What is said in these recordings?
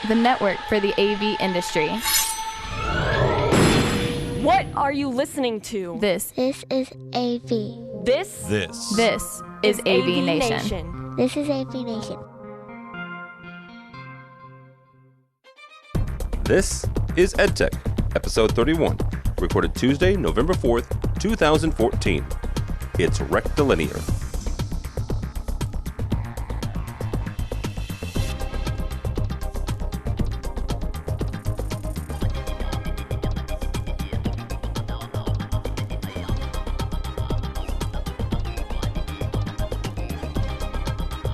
the network for the AV industry. What are you listening to? This is AV. This is AVNation. This is AVNation. This is EdTech, episode 31, recorded Tuesday, November 4th, 2014. It's Rectilinear.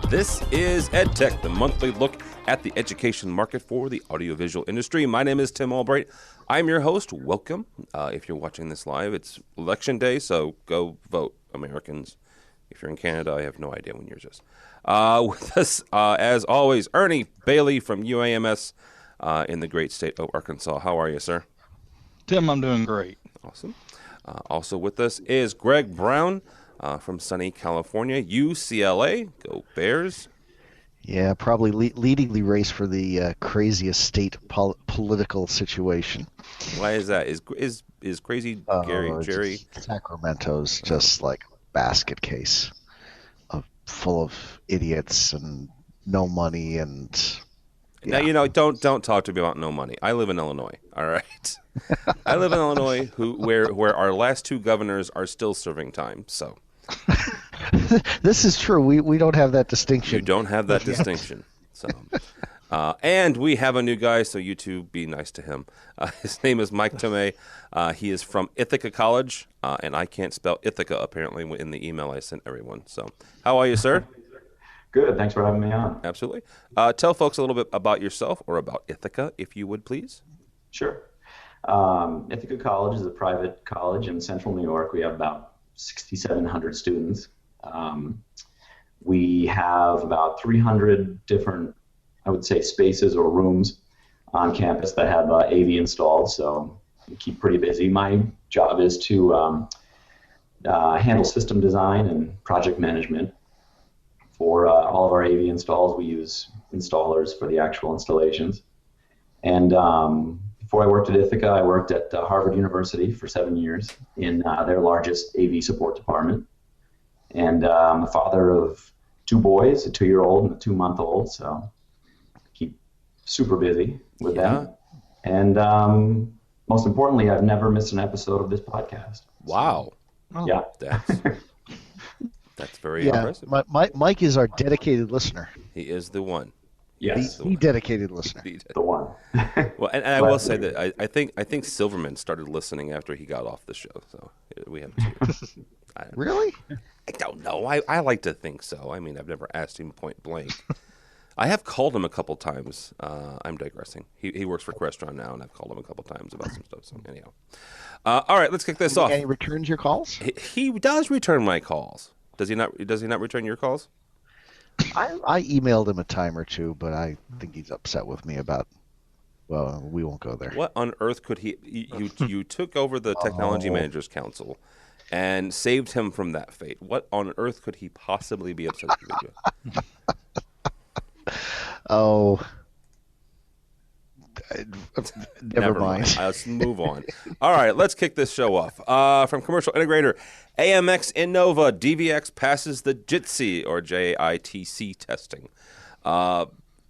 This is EdTech, the monthly look at the education market for the audiovisual industry. My name is Tim Albright. I'm your host. Welcome. If you're watching this live, it's election day, so go vote, Americans. If you're in Canada, I have no idea when yours is. With us, as always, Ernie Bailey from UAMS in the great state of Arkansas. How are you, sir? Tim, I'm doing great. Awesome. Also with us is Greg Brown from sunny California, UCLA. Go Bears. Yeah, probably leading the race for the craziest state political situation. Why is that? Is crazy Jerry? Sacramento's just like a basket case full of idiots and no money and. Yeah. Now don't talk to me about no money. I live in Illinois. All right, I live in Illinois, where our last two governors are still serving time. So. This is true. We don't have that distinction. You don't have that distinction. So, and we have a new guy, so you two be nice to him. His name is Mike Tomei. He is from Ithaca College, and I can't spell Ithaca apparently in the email I sent everyone. So, how are you, sir? Good. Thanks for having me on. Absolutely. Tell folks a little bit about yourself or about Ithaca, if you would, please. Sure. Ithaca College is a private college in central New York. We have about 6,700 students. We have about 300 different, I would say, spaces or rooms on campus that have AV installed, so we keep pretty busy. My job is to handle system design and project management. For all of our AV installs, we use installers for the actual installations. And before I worked at Ithaca, I worked at Harvard University for 7 years in their largest AV support department. And I'm a father of two boys, a 2-year-old and a 2-month-old, so I keep super busy with them. And most importantly, I've never missed an episode of this podcast. Wow. So, yeah. That's very impressive. Mike is our dedicated listener. He is the one. Yes. The dedicated listener. The one. Well, and I will say that I think Silverman started listening after he got off the show. So we have two. Really? I don't know. I like to think so. I mean, I've never asked him point blank. I have called him a couple times. I'm digressing. He works for Crestron now, and I've called him a couple times about some stuff. So anyhow, all right, let's kick this off. And he returns your calls? He does return my calls. Does he not? Does he not return your calls? I emailed him a time or two, but I think he's upset with me about. Well, we won't go there. What on earth could he? You took over the Technology Managers Council and saved him from that fate. What on earth could he possibly be upset with you? Oh. Never mind. Let's move on. All right, let's kick this show off. From Commercial Integrator, AMX Innova DVX passes the JITC or JITC testing.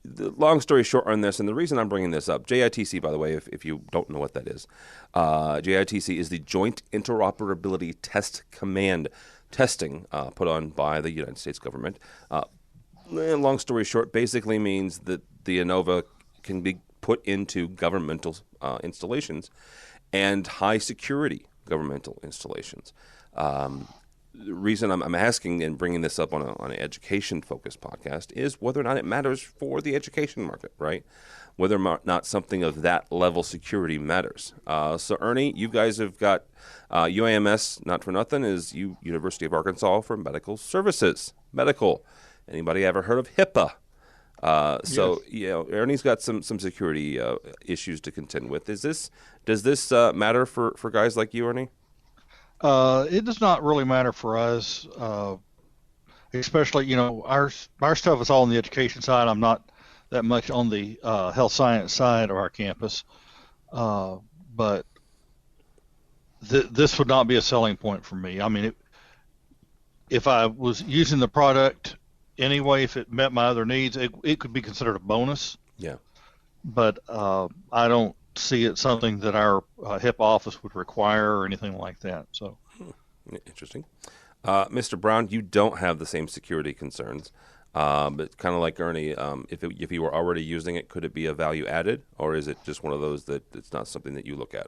The long story short on this, and the reason I'm bringing this up, JITC, by the way, if you don't know what that is, JITC is the Joint Interoperability Test Command testing put on by the United States government. Long story short, basically means that the Innova can be put into governmental installations and high security governmental installations. The reason I'm asking and bringing this up on an education-focused podcast is whether or not it matters for the education market, right? Whether or not something of that level security matters. So, Ernie, you guys have got UAMS, not for nothing, is University of Arkansas for Medical Services. Medical. Anybody ever heard of HIPAA? So, yes. Ernie's got some security issues to contend with. Does this matter for guys like you, Ernie? It does not really matter for us, especially, our stuff is all on the education side. I'm not that much on the health science side of our campus, but this would not be a selling point for me. I mean, if I was using the product anyway, if it met my other needs, it could be considered a bonus. Yeah. But I don't see it something that our HIP office would require or anything like that. So Interesting. Mr. Brown, you don't have the same security concerns. But kind of like Ernie, if you were already using it, could it be a value added, or is it just one of those that it's not something that you look at?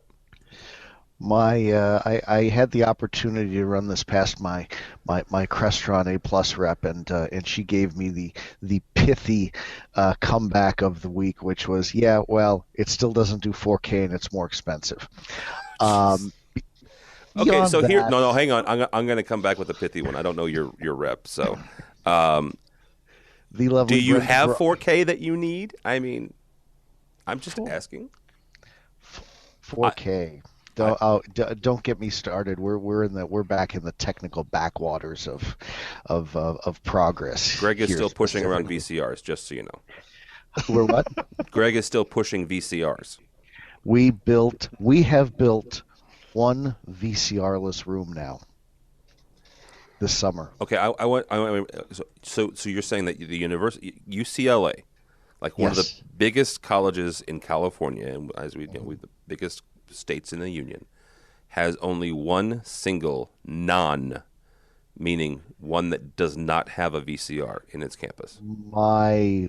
I had the opportunity to run this past my Crestron A+ rep, and she gave me the pithy comeback of the week, which was, yeah, well, it still doesn't do 4K and it's more expensive. Okay, so here, no, hang on, I'm going to come back with a pithy one. I don't know your rep, so. Do you have 4K that you need? I mean, I'm just asking. 4K. Don't get me started. We're back in the technical backwaters of progress. Greg is still pushing around VCRs, just so you know. We're what? Greg is still pushing VCRs. We have built one VCR-less room now. This summer. Okay, I want so you're saying that the university, UCLA, like one of the biggest colleges in California, and as we know, the biggest states in the union, has only one single meaning one that does not have a VCR in its campus. My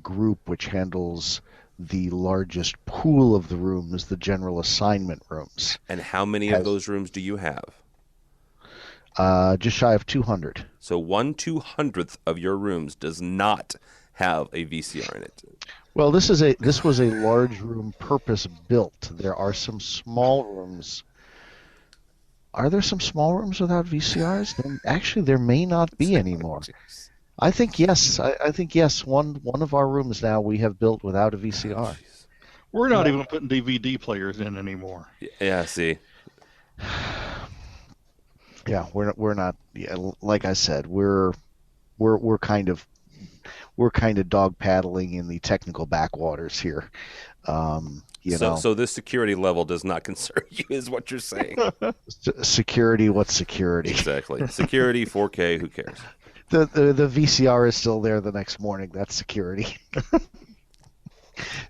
group, which handles the largest pool of the rooms, the general assignment rooms. And how many of those rooms do you have? Just shy of 200. So 1/200th of your rooms does not have a VCR in it. Well, this was a large room purpose built. There are some small rooms. Are there some small rooms without VCRs? Actually, there may not be anymore. I think yes. I think yes. One of our rooms now we have built without a VCR. We're not even putting DVD players in anymore. Yeah. See. Yeah, we're not. Yeah, like I said, we're kind of dog paddling in the technical backwaters here. So this security level does not concern you, is what you're saying. Security? What's security? Exactly. Security, 4K. Who cares? The VCR is still there the next morning. That's security.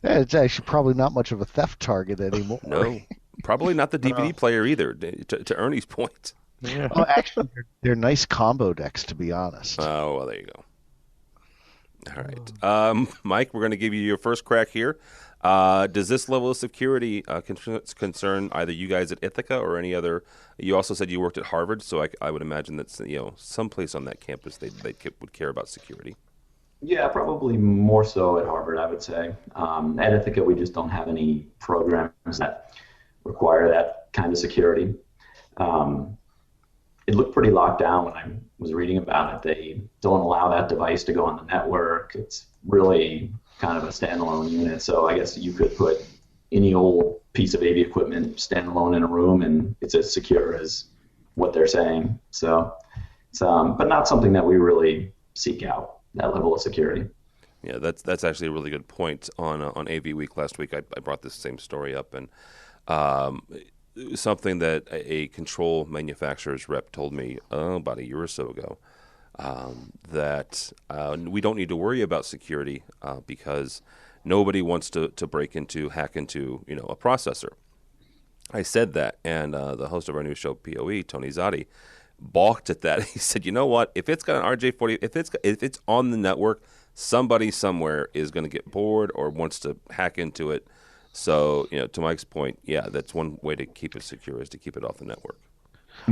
It's actually probably not much of a theft target anymore. No, probably not the DVD player either. To Ernie's point. Yeah. Oh, actually, they're nice combo decks, to be honest. Oh, well, there you go. All right. Mike, we're going to give you your first crack here. Does this level of security concern either you guys at Ithaca or any other? You also said you worked at Harvard, so I would imagine that's someplace on that campus they would care about security. Yeah, probably more so at Harvard, I would say. At Ithaca, we just don't have any programs that require that kind of security. It looked pretty locked down when I was reading about it. They don't allow that device to go on the network. It's really kind of a standalone unit. So I guess you could put any old piece of AV equipment standalone in a room, and it's as secure as what they're saying. So, it's, but not something that we really seek out, that level of security. Yeah, that's actually a really good point. On AV Week last week, I brought this same story up, and something that a control manufacturer's rep told me about a year or so ago, that we don't need to worry about security because nobody wants to hack into a processor. I said that, and the host of our new show, POE, Tony Zotti, balked at that. He said, "You know what? If it's got an RJ40, if it's on the network, somebody somewhere is going to get bored or wants to hack into it." So, to Mike's point, yeah, that's one way to keep it secure is to keep it off the network.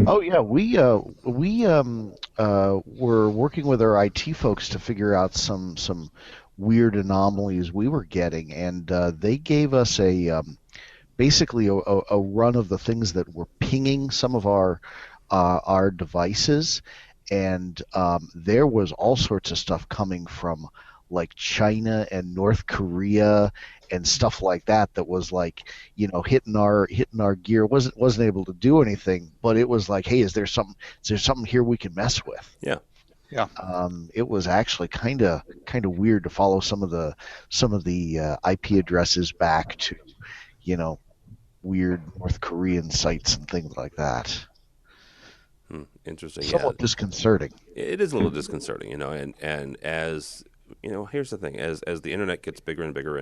Oh yeah, we were working with our IT folks to figure out some weird anomalies we were getting, and they gave us basically a run of the things that were pinging some of our devices, and there was all sorts of stuff coming from like China and North Korea and stuff like that was like hitting our gear, wasn't able to do anything, but it was like, hey, is there something here we can mess with? Yeah. Yeah. It was actually kind of weird to follow some of the IP addresses back to, weird North Korean sites and things like that. Interesting. Somewhat disconcerting. It is a little disconcerting, and as here's the thing: as the internet gets bigger and bigger,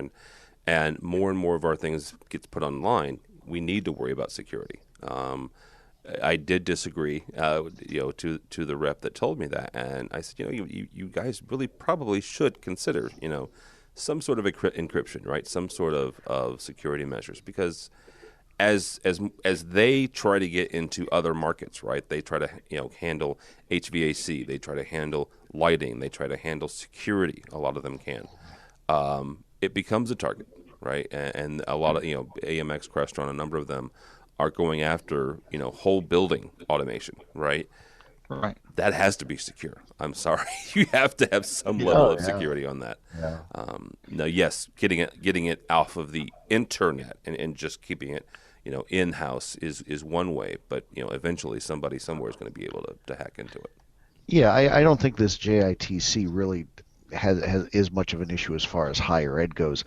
and more of our things gets put online, we need to worry about security. I did disagree, to the rep that told me that, and I said, you guys really probably should consider, some sort of encryption, right? Some sort of security measures, because as they try to get into other markets, right? They try to handle HVAC, they try to handle lighting, they try to handle security. A lot of them can. It becomes a target, right? And a lot of AMX, Crestron, a number of them are going after whole building automation, right? Right. That has to be secure. I'm sorry, you have to have some level of security on that. Yeah. Now, yes, getting it off of the internet and just keeping it in house is one way, but eventually somebody somewhere is going to be able to hack into it. Yeah, I don't think this JITC really is much of an issue as far as higher ed goes.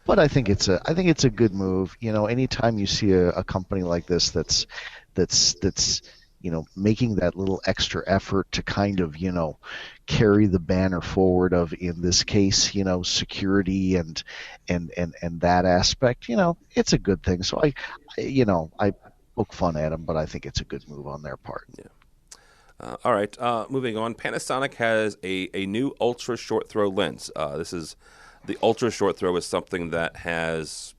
But I think it's a good move. Anytime you see a company like this that's making that little extra effort to kind of carry the banner forward of, in this case, security and that aspect, it's a good thing. So I poke fun at them, but I think it's a good move on their part. Yeah. All right. Moving on. Panasonic has a new ultra short throw lens. This is the ultra short throw is something that has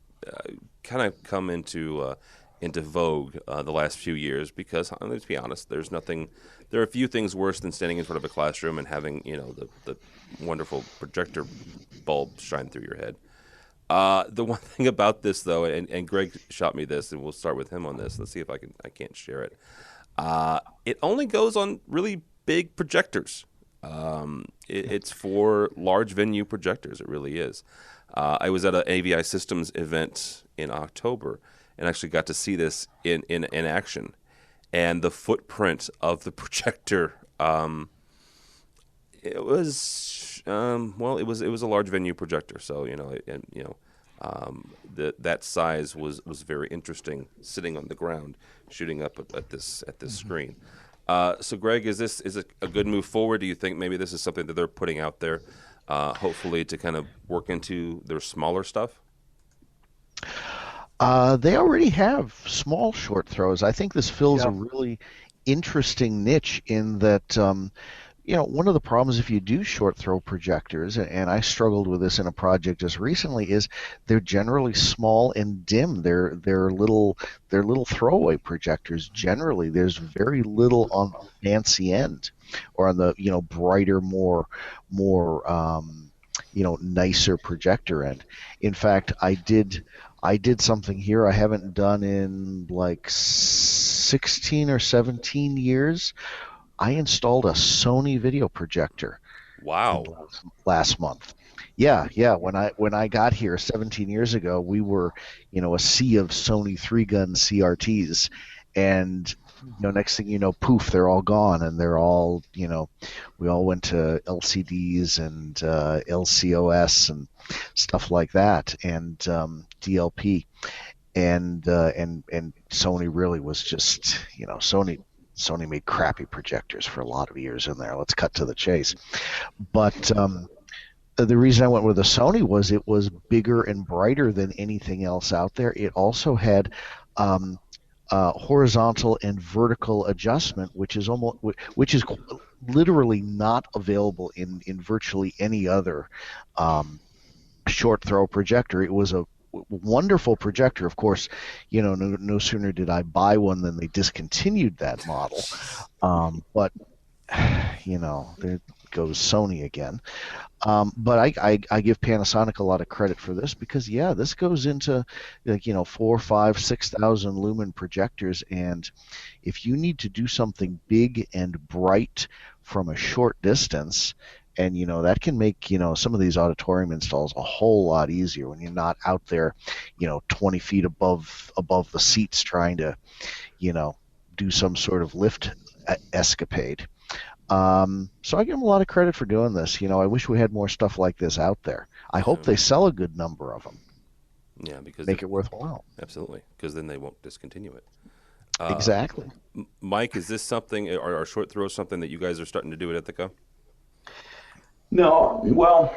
kind of come into vogue the last few years because, let's be honest, there are a few things worse than standing in front of a classroom and having the wonderful projector bulb shine through your head. The one thing about this, though, and Greg shot me this, and we'll start with him on this. Let's see if I can't share it. It only goes on really big projectors. It's for large venue projectors. It really is. I was at an AVI Systems event in October and actually got to see this in action. And the footprint of the projector, it was a large venue projector. So that size was very interesting, sitting on the ground, shooting up at this screen. So, Greg, is it a good move forward? Do you think maybe this is something that they're putting out there, hopefully to kind of work into their smaller stuff? They already have small short throws. I think this fills a really interesting niche in that, one of the problems if you do short throw projectors, and I struggled with this in a project just recently, is they're generally small and dim. They're little throwaway projectors. Generally, there's very little on the fancy end, or on the brighter, more nicer projector end. In fact, I did something here I haven't done in like 16 or 17 years. I installed a Sony video projector. Wow. Last month. Yeah. When I got here 17 years ago, we were, a sea of Sony 3-gun CRTs, and next thing you know, poof, they're all gone, and they're all, we all went to LCDs and LCOS and stuff like that, and DLP, and Sony really was just, Sony made crappy projectors for a lot of years in there. Let's cut to the chase. But the reason I went with a Sony was it was bigger and brighter than anything else out there. It also had horizontal and vertical adjustment, which is literally not available in virtually any other short throw projector. It was a wonderful projector. Of course, no sooner did I buy one than they discontinued that model. But there goes Sony again. But I give Panasonic a lot of credit for this because this goes into 4, 5, 6,000 lumen projectors, and if you need to do something big and bright from a short distance, and that can make some of these auditorium installs a whole lot easier when you're not out there 20 feet above the seats trying to do some sort of lift escapade. So I give them a lot of credit for doing this. I wish we had more stuff like this out there. I hope they sell a good number of them. Yeah, because make it worthwhile. Absolutely, because then they won't discontinue it. Exactly. Mike, is this something, or short throw something that you guys are starting to do at Ithaca? No, well,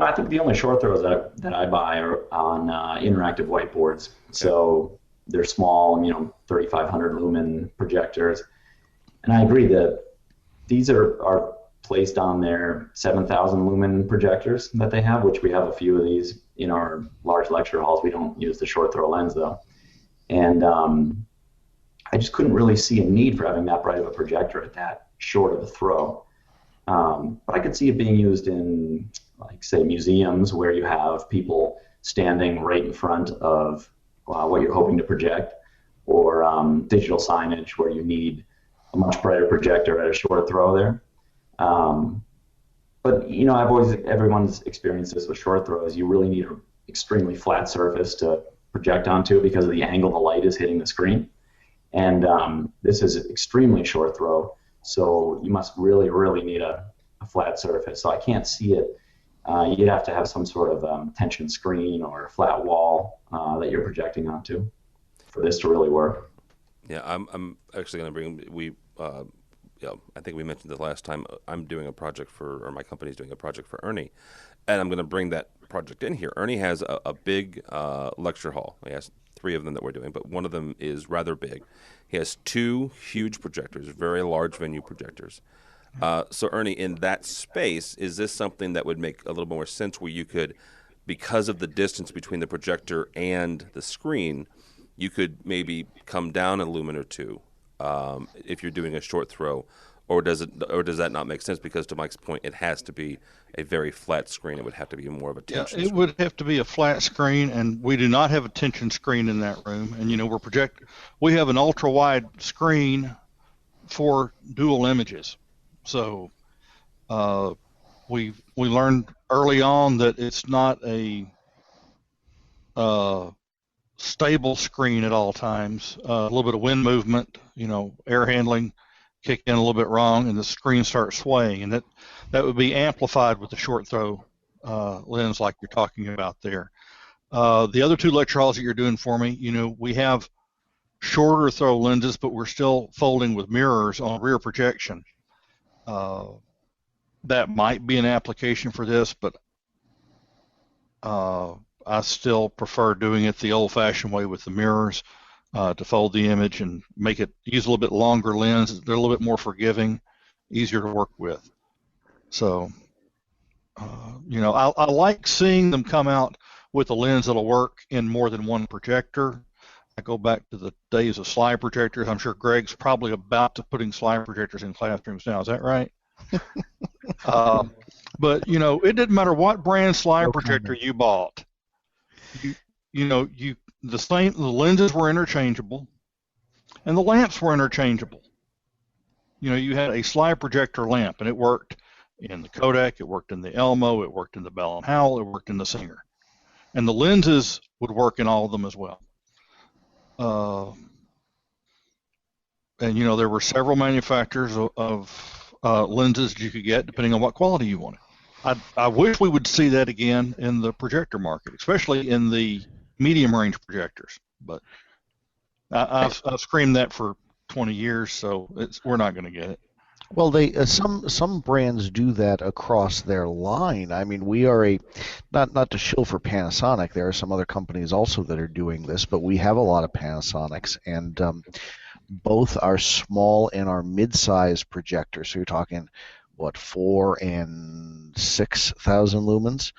I think the only short throws that I buy are on interactive whiteboards. Okay. So they're small, 3,500 lumen projectors. And I agree that these are placed on their 7,000 lumen projectors that they have, which we have a few of these in our large lecture halls. We don't use the short throw lens, though. And I just couldn't really see a need for having that bright of a projector at that short of a throw. But I could see it being used in, like, say, museums where you have people standing right in front of what you're hoping to project, or digital signage where you need a much brighter projector at a short throw there. But everyone's experienced this with short throws. You really need an extremely flat surface to project onto because of the angle the light is hitting the screen. And this is an extremely short throw, so you must really, really need a flat surface. So I can't see it. You'd have to have some sort of tension screen or a flat wall that you're projecting onto for this to really work. Yeah, I'm actually going to bring, I think we mentioned the last time, I'm doing a project or my company's doing a project for Ernie, and I'm going to bring that project in here. Ernie has a big lecture hall. He has 3 of them that we're doing, but one of them is rather big. He has 2 huge projectors, very large venue projectors. So Ernie, in that space, is this something that would make a little more sense where you could, because of the distance between the projector and the screen, you could maybe come down a lumen or 2 if you're doing a short throw, or does that not make sense? Because to Mike's point, it has to be a very flat screen. It would have to be more of a tension screen. It would have to be a flat screen, and we do not have a tension screen in that room. And we have an ultra wide screen for dual images. So we learned early on that it's not a stable screen at all times. A little bit of wind movement, air handling kick in a little bit wrong, and the screen starts swaying, and that would be amplified with the short throw lens like you're talking about there. The other 2 lecture halls that you're doing for me, we have shorter throw lenses, but we're still folding with mirrors on rear projection. That might be an application for this, but I still prefer doing it the old-fashioned way with the mirrors, to fold the image and use a little bit longer lens. They're a little bit more forgiving, easier to work with. So, I like seeing them come out with a lens that'll work in more than one projector. I go back to the days of slide projectors. I'm sure Greg's probably about to putting slide projectors in classrooms now. Is that right? But it didn't matter what brand slide projector you bought. The lenses were interchangeable, and the lamps were interchangeable. You had a slide projector lamp, and it worked in the Kodak, it worked in the Elmo, it worked in the Bell & Howell, it worked in the Singer. And the lenses would work in all of them as well. And there were several manufacturers of lenses you could get depending on what quality you wanted. I wish we would see that again in the projector market, especially in the medium range projectors. But I've screamed that for 20 years, so we're not going to get it. Well, some brands do that across their line. I mean, we are not to shill for Panasonic. There are some other companies also that are doing this, but we have a lot of Panasonics, and both our small and our mid-size projectors. So you're talking 4,000 and 6,000 lumens.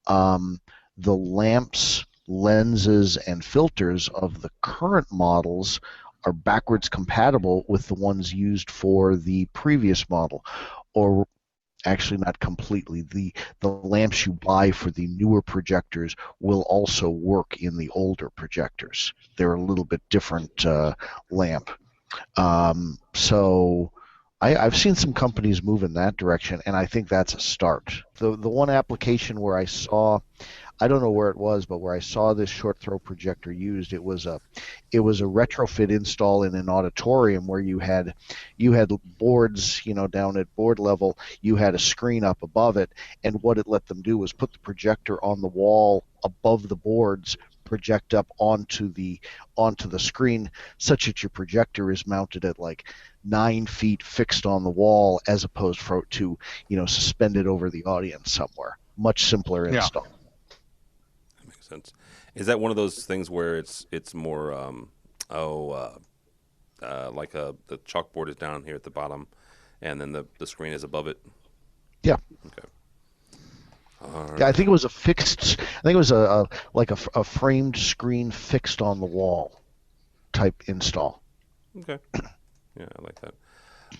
The lamps, lenses, and filters of the current models are backwards compatible with the ones used for the previous model, or actually not completely. The lamps you buy for the newer projectors will also work in the older projectors. They're a little bit different lamp. So I've seen some companies move in that direction, and I think that's a start. The one application where I saw I don't know where it was, but where I saw this short throw projector used, it was a retrofit install in an auditorium where you had boards, down at board level. You had a screen up above it, and what it let them do was put the projector on the wall above the boards, project up onto the screen, such that your projector is mounted at like 9 feet fixed on the wall, as opposed to suspended over the audience somewhere. Much simpler install. That makes sense. Is that one of those things where it's more like the chalkboard is down here at the bottom, and then the screen is above it? Yeah. Okay. Yeah, I think it was a fixed. I think it was a framed screen fixed on the wall type install. Okay. Yeah, I like that.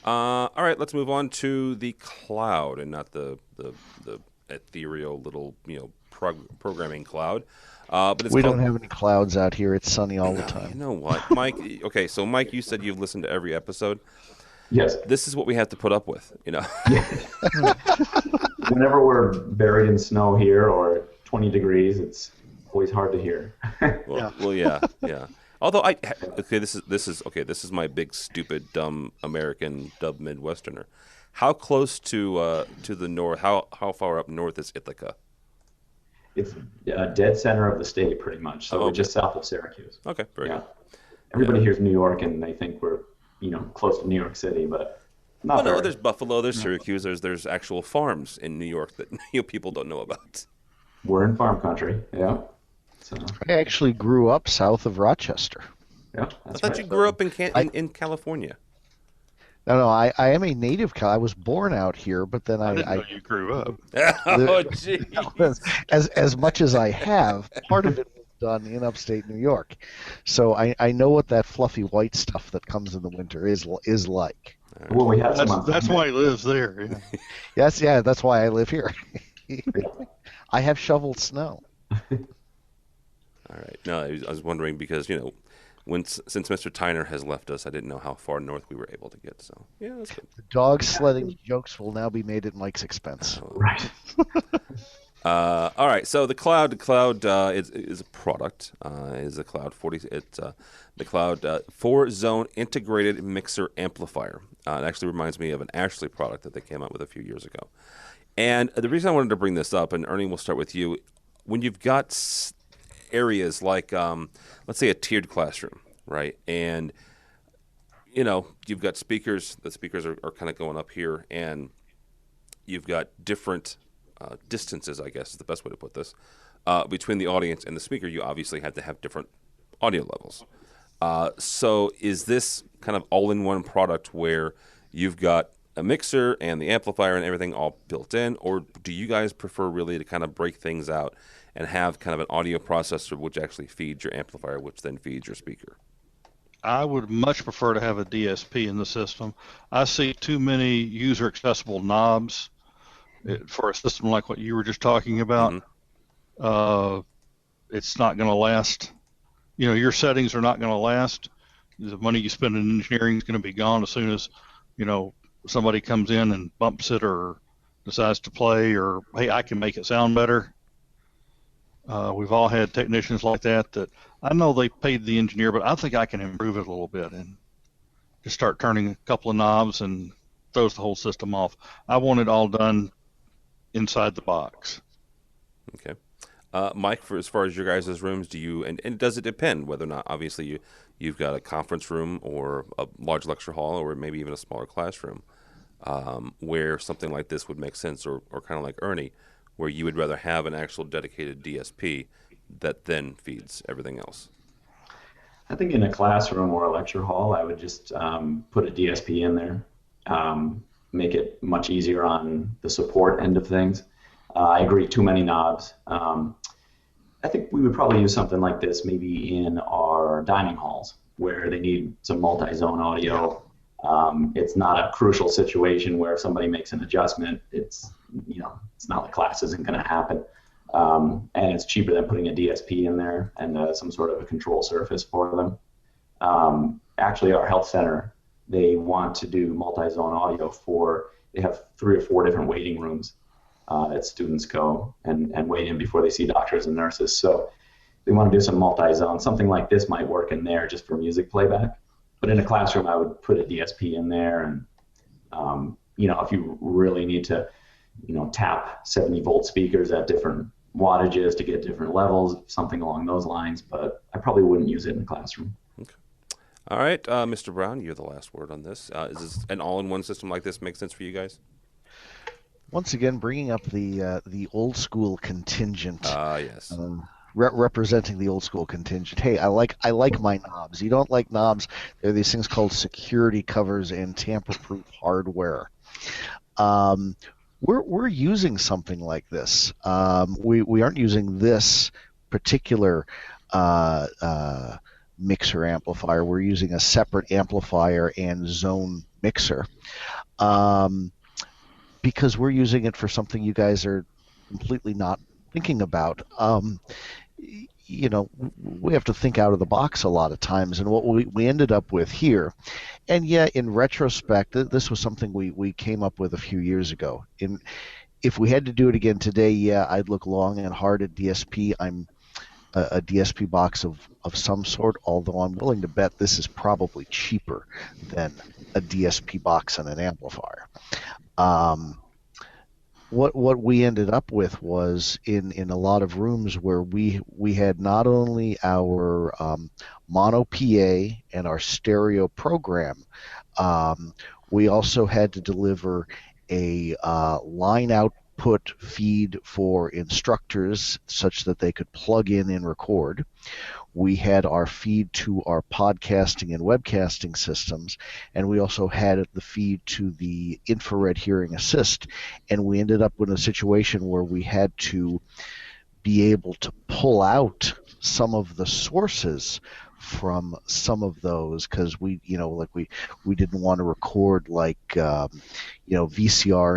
All right, let's move on to the cloud, and not the ethereal little programming cloud. But we don't have any clouds out here. It's sunny all the time. You know what, Mike? Okay, so Mike, you said you've listened to every episode. Yes. This is what we have to put up with, Whenever we're buried in snow here or 20 degrees, it's always hard to hear. Well, yeah. Although this is my big stupid dumb American dub Midwesterner. How close to the north? How far up north is Ithaca? It's dead center of the state, pretty much. So we're just south of Syracuse. Okay, very good. Everybody hears New York and they think we're close to New York City, but not. No, there's Buffalo, there's Syracuse, there's actual farms in New York that people don't know about. We're in farm country, yeah. So. I actually grew up south of Rochester. Yeah, I thought you grew up in California. No, I am a native. I was born out here, but then I didn't know you grew up. Oh, gee. As much as I have, part of it was done in upstate New York, so I know what that fluffy white stuff that comes in the winter is like. Well, we have that's why he lives there. Yeah. Yes, yeah, that's why I live here. I have shoveled snow. All right. No, I was wondering because since Mr. Tyner has left us, I didn't know how far north we were able to get. So yeah, that's good. The dog sledding jokes will now be made at Mike's expense. Right. All right. So the cloud is a product. Is a Cloud 40. It's the Cloud 4-zone integrated mixer amplifier. It actually reminds me of an Ashley product that they came out with a few years ago. And the reason I wanted to bring this up, and Ernie, we'll start with you. When you've got areas like, let's say, a tiered classroom, right? And, you've got speakers. The speakers are kind of going up here, and you've got different distances, I guess is the best way to put this, between the audience and the speaker. You obviously have to have different audio levels. So is this kind of all-in-one product where you've got a mixer and the amplifier and everything all built in, or do you guys prefer really to kind of break things out and have kind of an audio processor which actually feeds your amplifier, which then feeds your speaker? I would much prefer to have a DSP in the system. I see too many user-accessible knobs for a system like what you were just talking about. Mm-hmm. It's not going to last. Your settings are not going to last. The money you spend in engineering is going to be gone as soon as, somebody comes in and bumps it or decides to play, or, hey, I can make it sound better. We've all had technicians like that I know they paid the engineer, but I think I can improve it a little bit and just start turning a couple of knobs and throws the whole system off. I want it all done inside the box. Okay. Mike, for as far as your guys' rooms, do you, and does it depend whether or not, obviously, you've got a conference room or a large lecture hall or maybe even a smaller classroom where something like this would make sense, or kind of like Ernie, where you would rather have an actual dedicated DSP that then feeds everything else? I think in a classroom or a lecture hall, I would just put a DSP in there, make it much easier on the support end of things. I agree, too many knobs. I think we would probably use something like this maybe in our dining halls where they need some multi-zone audio. It's not a crucial situation where if somebody makes an adjustment, it's not like class isn't going to happen. And it's cheaper than putting a DSP in there and some sort of a control surface for them. Actually, our health center, they want to do multi-zone audio they have 3 or 4 different waiting rooms. that students go and wait in before they see doctors and nurses. So they want to do some multi-zone. Something like this might work in there just for music playback. But in a classroom, I would put a DSP in there. And, if you really need to, tap 70-volt speakers at different wattages to get different levels, something along those lines. But I probably wouldn't use it in the classroom. Okay. All right, Mr. Brown, you're the last word on this. Is this an all-in-one system like this make sense for you guys? Once again, bringing up the old school contingent. Yes. Representing the old school contingent. Hey, I like my knobs. You don't like knobs? There are these things called security covers and tamper-proof hardware. We're using something like this. We aren't using this particular mixer amplifier. We're using a separate amplifier and zone mixer. Because we're using it for something you guys are completely not thinking about. We have to think out of the box a lot of times, and what we ended up with here, and in retrospect, this was something we came up with a few years ago. If we had to do it again today, I'd look long and hard at DSP. I'm a DSP box of some sort, although I'm willing to bet this is probably cheaper than a DSP box and an amplifier. What we ended up with was in a lot of rooms where we had not only our mono PA and our stereo program, we also had to deliver a line output feed for instructors such that they could plug in and record. We had our feed to our podcasting and webcasting systems, and we also had the feed to the infrared hearing assist, and we ended up in a situation where we had to be able to pull out some of the sources from some of those, because we didn't want to record VCR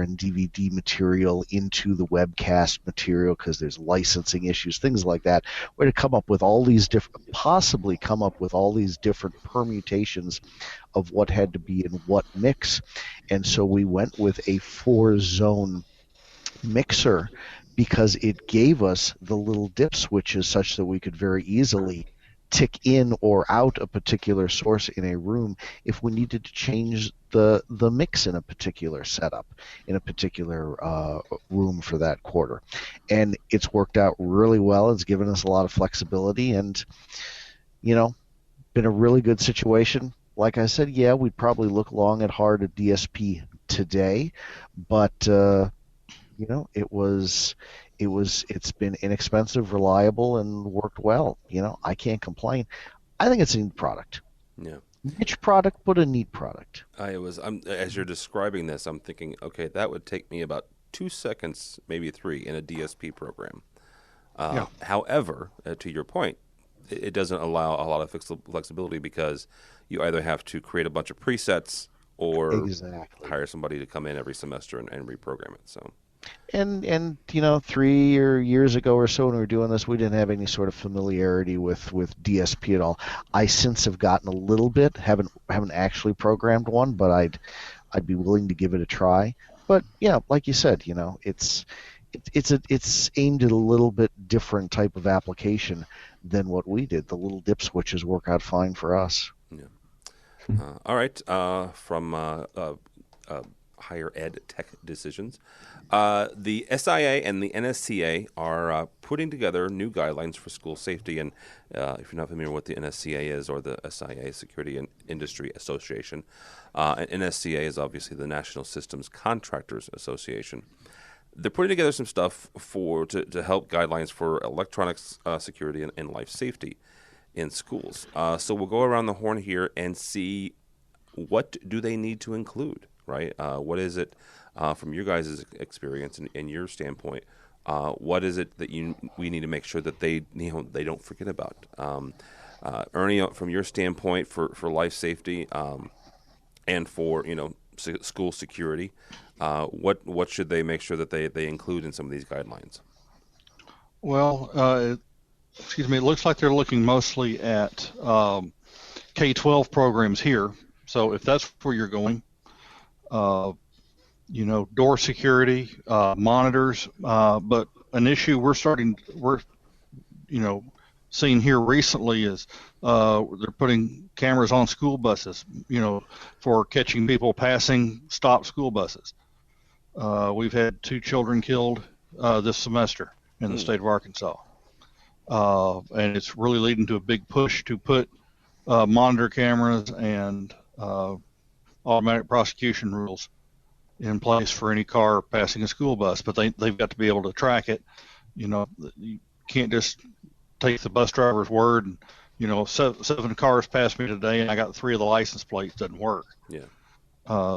and DVD material into the webcast material because there's licensing issues, things like that. We had to come up with all these different permutations of what had to be in what mix, and so we went with a 4-zone mixer because it gave us the little dip switches such that we could very easily tick in or out a particular source in a room if we needed to change the mix in a particular setup, in a particular room for that quarter. And it's worked out really well. It's given us a lot of flexibility and, been a really good situation. Like I said, we'd probably look long and hard at DSP today, but, it's been inexpensive, reliable, and worked well. I can't complain. I think it's a neat product. Yeah. Niche product, but a neat product. As you're describing this, I'm thinking, okay, that would take me about 2 seconds, maybe 3, in a DSP program. However, to your point, it doesn't allow a lot of flexibility because you either have to create a bunch of presets or hire somebody to come in every semester and reprogram it. So. And 3 years ago or so when we were doing this, we didn't have any sort of familiarity with DSP at all. I since have gotten a little bit. Haven't actually programmed one, but I'd be willing to give it a try. But like you said, it's aimed at a little bit different type of application than what we did. The little dip switches work out fine for us. Yeah. All right. From higher ed tech decisions. The SIA and the NSCA are putting together new guidelines for school safety. And if you're not familiar with what the NSCA is, or the SIA, Security and Industry Association, and NSCA is obviously the National Systems Contractors Association. They're putting together some stuff to help guidelines for electronics security and life safety in schools. So we'll go around the horn here and see what do they need to include. Right? What is it from your guys' experience and your standpoint? What is it that we need to make sure that they don't forget about? Ernie, from your standpoint for life safety and for school security, what should they make sure that they include in some of these guidelines? Well, it looks like they're looking mostly at K-12 programs here. So if that's where you're going. door security, monitors, but an issue we're seeing here recently is they're putting cameras on school buses, for catching people passing stopped school buses. We've had 2 children killed this semester in the state of Arkansas, and it's really leading to a big push to put monitor cameras and automatic prosecution rules in place for any car passing a school bus, but they've got to be able to track it. You can't just take the bus driver's word and, 7 cars passed me today and I got 3 of the license plates. Doesn't work. Yeah.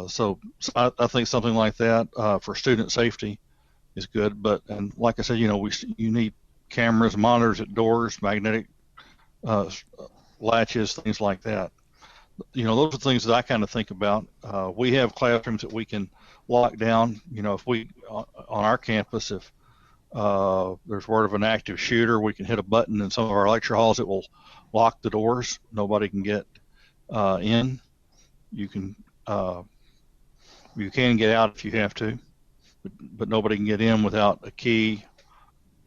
So I think something like that for student safety is good. And like I said, you need cameras, monitors at doors, magnetic latches, things like that. Those are things that I kind of think about. We have classrooms that we can lock down. If we on our campus, if there's word of an active shooter, we can hit a button in some of our lecture halls. It will lock the doors. Nobody can get in. You can get out if you have to, but nobody can get in without a key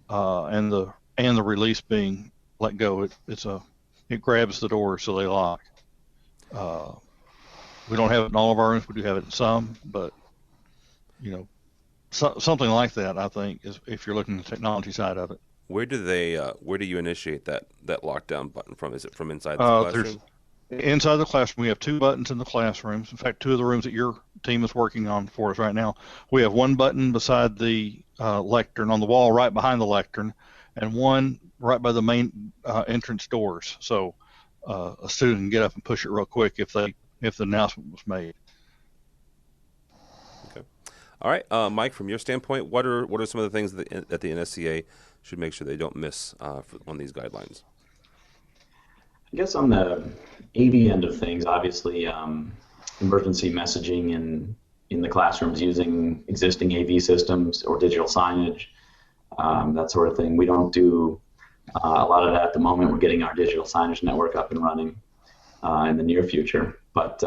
and the release being let go. It grabs the door, so they lock. We don't have it in all of our rooms. We do have it in some, but something like that, I think, is if you're looking at the technology side of it. Where do you initiate that lockdown button from? Is it from inside the classroom? Inside the classroom, we have 2 buttons in the classrooms. In fact, 2 of the rooms that your team is working on for us right now, we have 1 button beside the lectern on the wall right behind the lectern, and 1 right by the main entrance doors. So a student can get up and push it real quick if the announcement was made. Okay. All right, Mike. From your standpoint, what are some of the things that the NSCA should make sure they don't miss on these guidelines? I guess on the AV end of things, obviously, emergency messaging in the classrooms using existing AV systems or digital signage, that sort of thing. We don't do a lot of that at the moment. We're getting our digital signage network up and running in the near future. But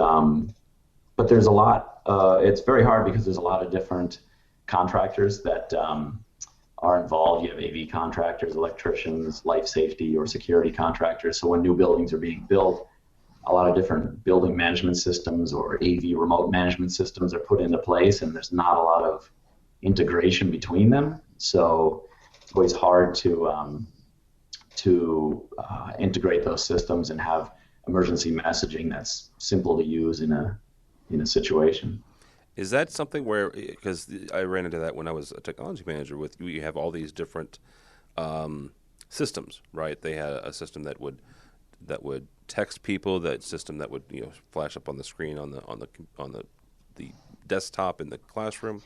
there's a lot. It's very hard because there's a lot of different contractors that are involved. You have AV contractors, electricians, life safety or security contractors. So when new buildings are being built, a lot of different building management systems or AV remote management systems are put into place, and there's not a lot of integration between them. So it's always hard to integrate those systems and have emergency messaging that's simple to use in a situation. Is that something where, because I ran into that when I was a technology manager, you have all these different systems, right? They had a system that would text people, that system that would flash up on the screen on the desktop in the classroom.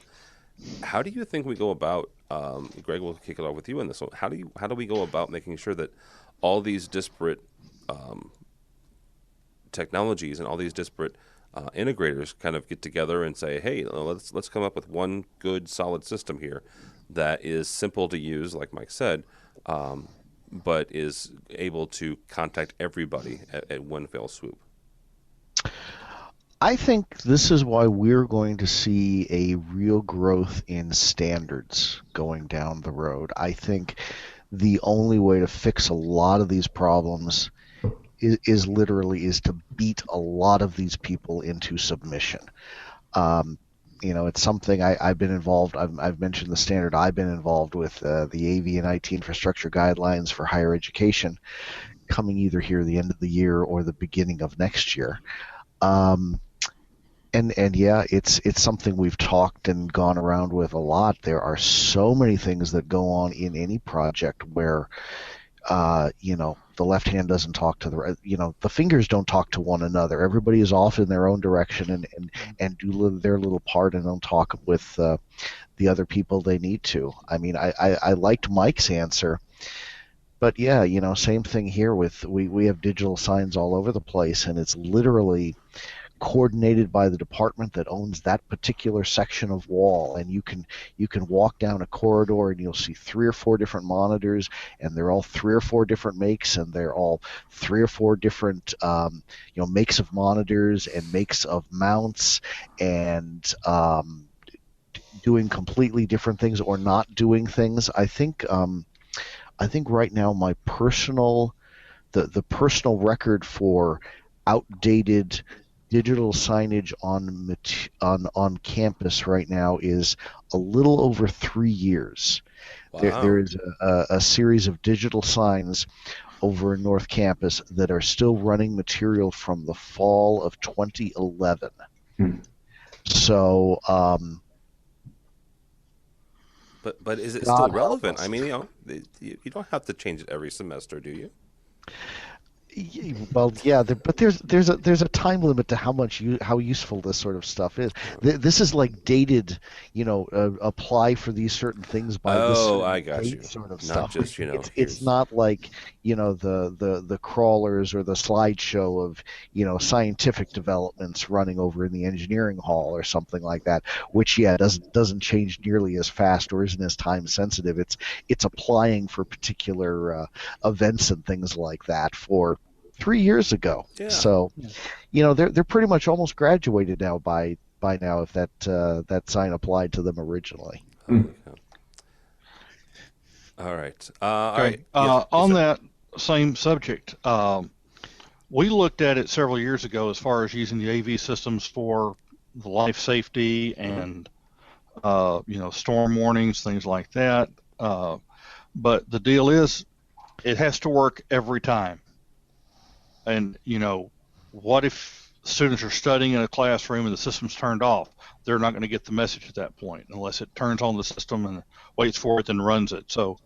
How do you think we go about? Greg, we'll kick it off with you on this one. How do we go about making sure that all these disparate technologies and all these disparate integrators kind of get together and say, hey, let's come up with one good solid system here that is simple to use, like Mike said, but is able to contact everybody at one fell swoop? I think this is why we're going to see a real growth in standards going down the road. I think the only way to fix a lot of these problems is literally to beat a lot of these people into submission. It's something I've been involved. I've mentioned the standard. I've been involved with the AV and IT infrastructure guidelines for higher education, coming either here the end of the year or the beginning of next year. And yeah, it's something we've talked and gone around with a lot. There are so many things that go on in any project where the left hand doesn't talk to the right, the fingers don't talk to one another. Everybody is off in their own direction and do their little part and don't talk with the other people they need to. I mean, I liked Mike's answer, but yeah, same thing here with we have digital signs all over the place, and it's literally coordinated by the department that owns that particular section of wall, and you can walk down a corridor and you'll see 3 or 4 different monitors, and they're all 3 or 4 different makes, and they're all 3 or 4 different makes of monitors and makes of mounts, and doing completely different things or not doing things. I think right now my personal the personal record for outdated digital signage on campus right now is a little over 3 years. Wow. There is a series of digital signs over in North Campus that are still running material from the fall of 2011. So, but is it still relevant? I mean, you don't have to change it every semester, do you? Well, yeah, but there's a time limit to how useful this sort of stuff is. This is like dated, apply for these certain things by this I got you. sort of Not stuff. just it's not like the crawlers or the slideshow of scientific developments running over in the engineering hall or something like that, which doesn't change nearly as fast or isn't as time sensitive. It's applying for particular events and things like that for 3 years ago. Yeah. So, they're pretty much almost graduated now by now if that sign applied to them originally. All right. On that same subject, we looked at it several years ago as far as using the AV systems for the life safety and storm warnings, things like that. But the deal is, it has to work every time. And, what if students are studying in a classroom and the system's turned off? They're not going to get the message at that point unless it turns on the system and waits for it and runs it. So,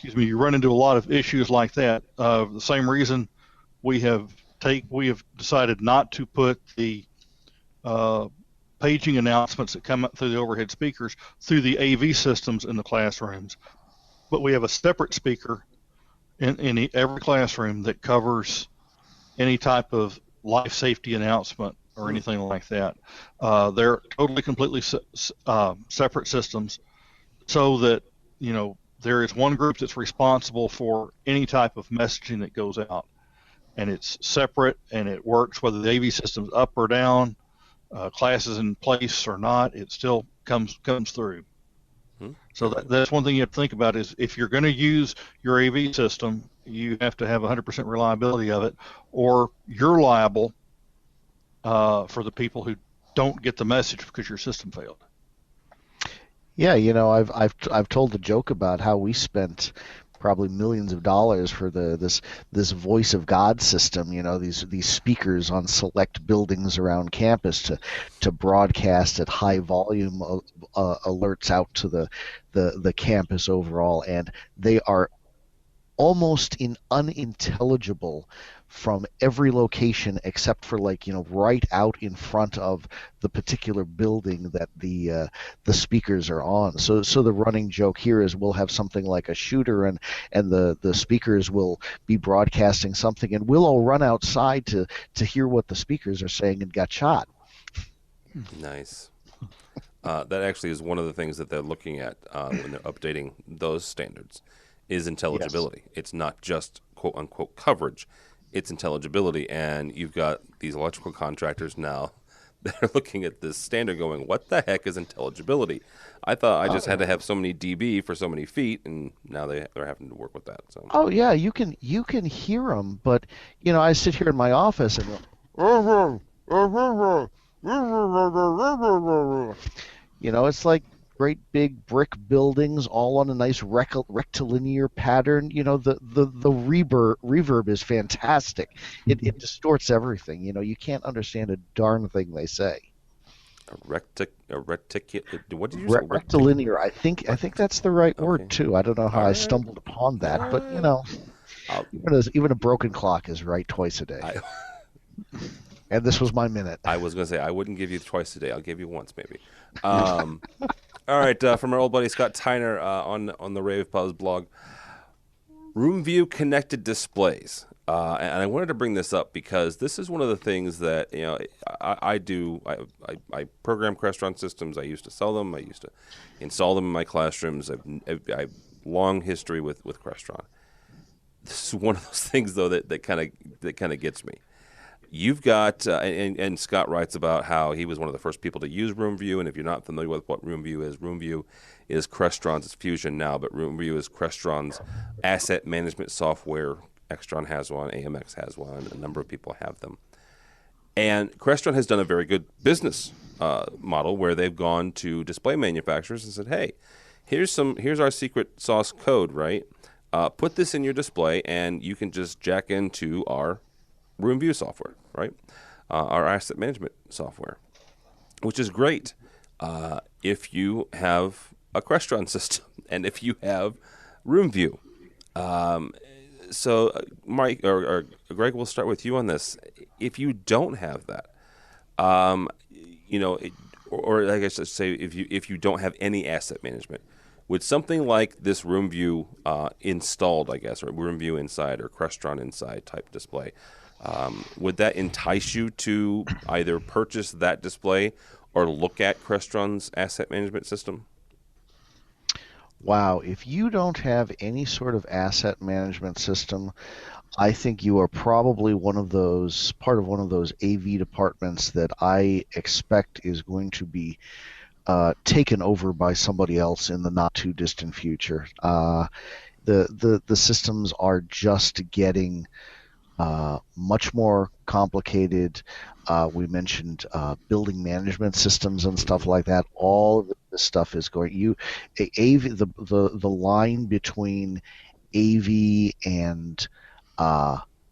you run into a lot of issues like that. The same reason we have decided not to put the paging announcements that come up through the overhead speakers through the AV systems in the classrooms. But we have a separate speaker in every classroom that covers any type of life safety announcement or anything like that. They're totally, completely separate systems, so that there is one group that's responsible for any type of messaging that goes out, and it's separate and it works whether the AV system's up or down, classes in place or not. It still comes through. So that's one thing you have to think about is if you're going to use your AV system, you have to have 100% reliability of it, or you're liable for the people who don't get the message because your system failed. Yeah, I've told the joke about how we spent probably millions of dollars for this voice of God system, these speakers on select buildings around campus to broadcast at high volume alerts out to the campus overall, and they are almost unintelligible from every location except for right out in front of the particular building that the speakers are on. So the running joke here is we'll have something like a shooter and the speakers will be broadcasting something, and we'll all run outside to hear what the speakers are saying and got shot. Nice. That actually is one of the things that they're looking at when they're updating those standards is intelligibility. Yes. It's not just quote unquote coverage. It's intelligibility, and you've got these electrical contractors now that are looking at this standard going, what the heck is intelligibility? I thought I just had to have so many dB for so many feet, and now they're having to work with that. So. Oh, yeah, you can hear them, but, I sit here in my office and go, it's like great big brick buildings all on a nice rectilinear pattern. The reverb is fantastic. It distorts everything. You can't understand a darn thing they say. What did you say? Rectilinear. I think that's the right word too. I don't know how I stumbled upon that, but even a broken clock is right twice a day. And this was my minute. I was going to say I wouldn't give you twice a day. I'll give you once maybe. All right, from our old buddy Scott Tyner on the Rave Pubs blog, Roomview connected displays, and I wanted to bring this up because this is one of the things that I do. I program Crestron systems. I used to sell them. I used to install them in my classrooms. I have long history with Crestron. This is one of those things though that kind of gets me. you've got, and Scott writes about how he was one of the first people to use Roomview, and if you're not familiar with what Roomview is Crestron's Fusion now, but Roomview is Crestron's asset management software. Extron has one, AMX has one, a number of people have them. And Crestron has done a very good business model where they've gone to display manufacturers and said, hey, here's our secret sauce code, right? Put this in your display, and you can just jack into our Roomview software, right? Our asset management software, which is great if you have a Crestron system and if you have Roomview. So, Mike or Greg, we'll start with you on this. If you don't have that, or I guess I should say, if you don't have any asset management, would something like this Roomview installed, I guess, or Roomview Inside or Crestron Inside type display, would that entice you to either purchase that display or look at Crestron's asset management system? Wow, if you don't have any sort of asset management system, I think you are probably part of one of those AV departments that I expect is going to be taken over by somebody else in the not too distant future. The systems are just getting much more complicated. We mentioned building management systems and stuff like that. All of this stuff is going. The line between AV and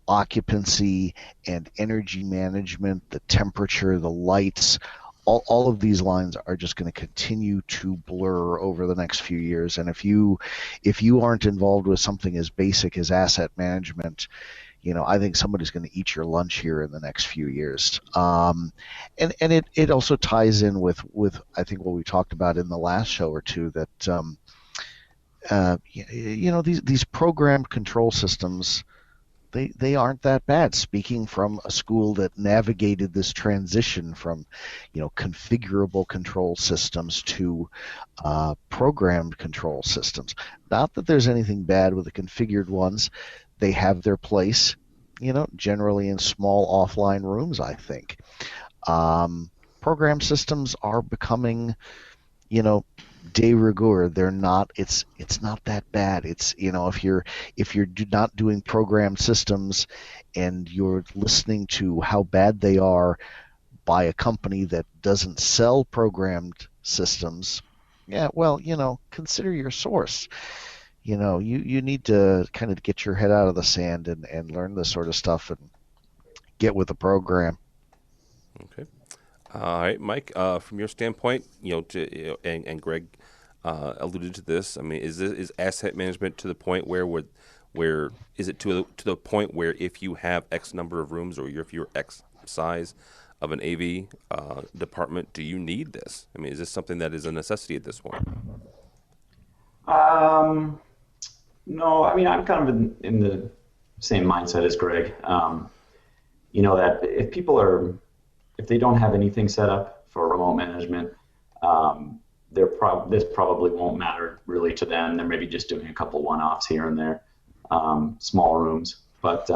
occupancy and energy management, the temperature, the lights. All of these lines are just going to continue to blur over the next few years. And if you aren't involved with something as basic as asset management, I think somebody's going to eat your lunch here in the next few years. And it also ties in with I think what we talked about in the last show or two, that these programmed control systems, they aren't that bad. Speaking from a school that navigated this transition from configurable control systems to programmed control systems. Not that there's anything bad with the configured ones. They have their place, generally in small offline rooms, I think. Program systems are becoming, de rigueur. They're not. It's not that bad. It's if you're not doing programmed systems, and you're listening to how bad they are by a company that doesn't sell programmed systems, consider your source. You need to kind of get your head out of the sand and learn this sort of stuff and get with the program. Okay. All right, Mike, from your standpoint, and Greg alluded to this. I mean, is asset management to the point where is it to the point where if you have X number of rooms or if you're X size of an AV department, do you need this? I mean, is this something that is a necessity at this point? No, I mean, I'm kind of in the same mindset as Greg. That if they don't have anything set up for remote management, this probably won't matter really to them. They're maybe just doing a couple one-offs here and there, small rooms. But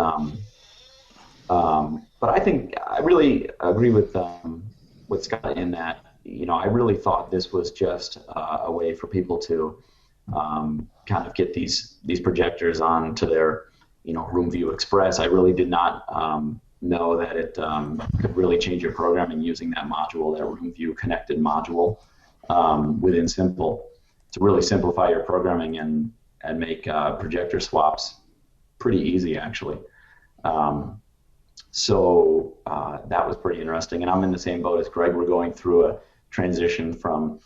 I think I really agree with Scott in that, I really thought this was just a way for people to kind of get these projectors onto their Roomview Express. I really did not know that it could really change your programming using that module, that Roomview connected module within Simple, to really simplify your programming and make projector swaps pretty easy, actually. So that was pretty interesting, and I'm in the same boat as Greg. We're going through a transition from,